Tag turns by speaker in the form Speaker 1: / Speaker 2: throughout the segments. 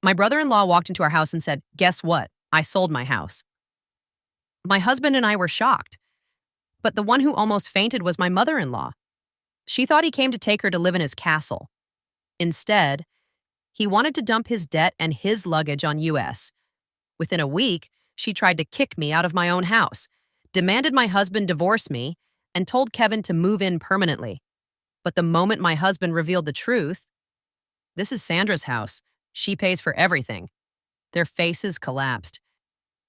Speaker 1: My brother-in-law walked into our house and said, "Guess what? I sold my house." My husband and I were shocked, but the one who almost fainted was my mother-in-law. She thought he came to take her to live in his castle. Instead, he wanted to dump his debt and his luggage on US. Within a week, she tried to kick me out of my own house, demanded my husband divorce me, and told Kevin to move in permanently. But the moment my husband revealed the truth, "This is Sandra's house. She pays for everything," their faces collapsed.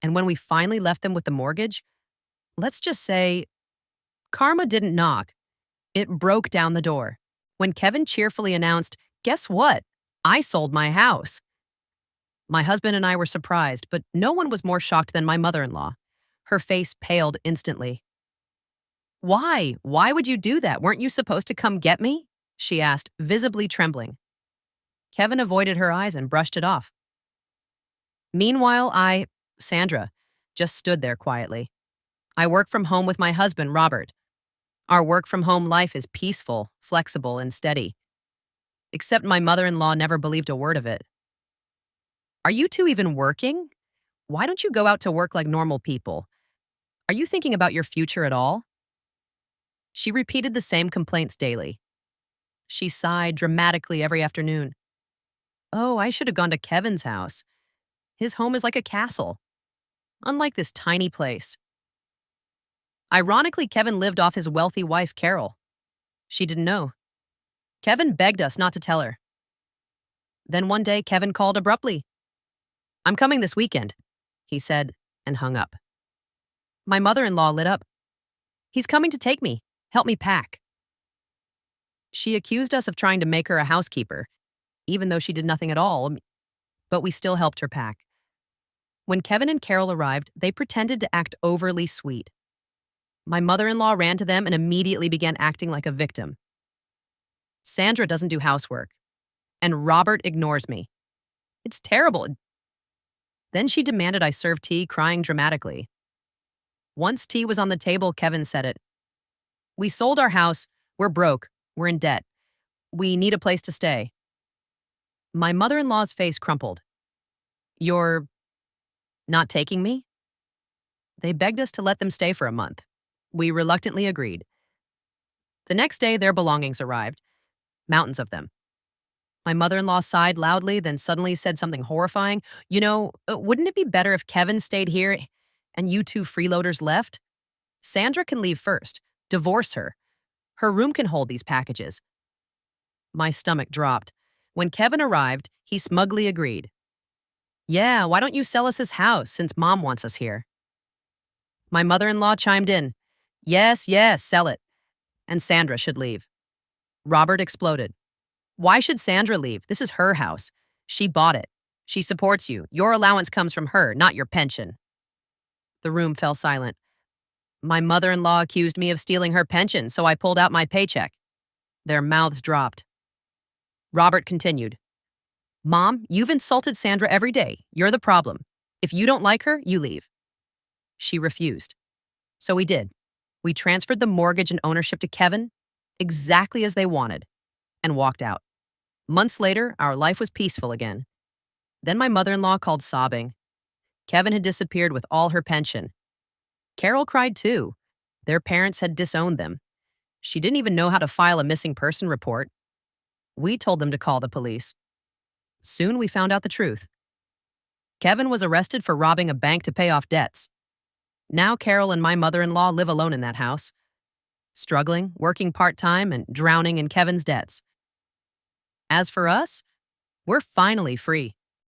Speaker 1: And when we finally left them with the mortgage, let's just say, karma didn't knock. It broke down the door. When Kevin cheerfully announced, "Guess what? I sold my house." My husband and I were surprised, but no one was more shocked than my mother-in-law. Her face paled instantly. "Why? Why would you do that? Weren't you supposed to come get me?" she asked, visibly trembling. Kevin avoided her eyes and brushed it off. Meanwhile, Sandra, just stood there quietly. I work from home with my husband, Robert. Our work-from-home life is peaceful, flexible, and steady. Except my mother-in-law never believed a word of it. "Are you two even working? Why don't you go out to work like normal people? Are you thinking about your future at all?" She repeated the same complaints daily. She sighed dramatically every afternoon. "Oh, I should have gone to Kevin's house. His home is like a castle, unlike this tiny place." Ironically, Kevin lived off his wealthy wife, Carol. She didn't know. Kevin begged us not to tell her. Then one day, Kevin called abruptly. "I'm coming this weekend," he said, and hung up. My mother-in-law lit up. "He's coming to take me. Help me pack." She accused us of trying to make her a housekeeper, even though she did nothing at all, but we still helped her pack. When Kevin and Carol arrived, they pretended to act overly sweet. My mother-in-law ran to them and immediately began acting like a victim. "Sandra doesn't do housework, and Robert ignores me. It's terrible." Then she demanded I serve tea, crying dramatically. Once tea was on the table, Kevin said it. "We sold our house. We're broke. We're in debt. We need a place to stay." My mother-in-law's face crumpled. "You're not taking me?" They begged us to let them stay for a month. We reluctantly agreed. The next day, their belongings arrived. Mountains of them. My mother-in-law sighed loudly, then suddenly said something horrifying. Wouldn't it be better if Kevin stayed here and you two freeloaders left? Sandra can leave first. Divorce her. Her room can hold these packages." My stomach dropped. When Kevin arrived, he smugly agreed. "Yeah, why don't you sell us this house since Mom wants us here?" My mother-in-law chimed in. Yes, sell it. And Sandra should leave." Robert exploded. "Why should Sandra leave? This is her house. She bought it. She supports you. Your allowance comes from her, not your pension." The room fell silent. My mother-in-law accused me of stealing her pension, so I pulled out my paycheck. Their mouths dropped. Robert continued. "Mom, you've insulted Sandra every day. You're the problem. If you don't like her, you leave." She refused. So we did. We transferred the mortgage and ownership to Kevin, exactly as they wanted, and walked out. Months later, our life was peaceful again. Then my mother-in-law called sobbing. Kevin had disappeared with all her pension. Carol cried too. Their parents had disowned them. She didn't even know how to file a missing person report. We told them to call the police. Soon we found out the truth. Kevin was arrested for robbing a bank to pay off debts. Now Carol and my mother-in-law live alone in that house, struggling, working part-time, and drowning in Kevin's debts. As for us, we're finally free.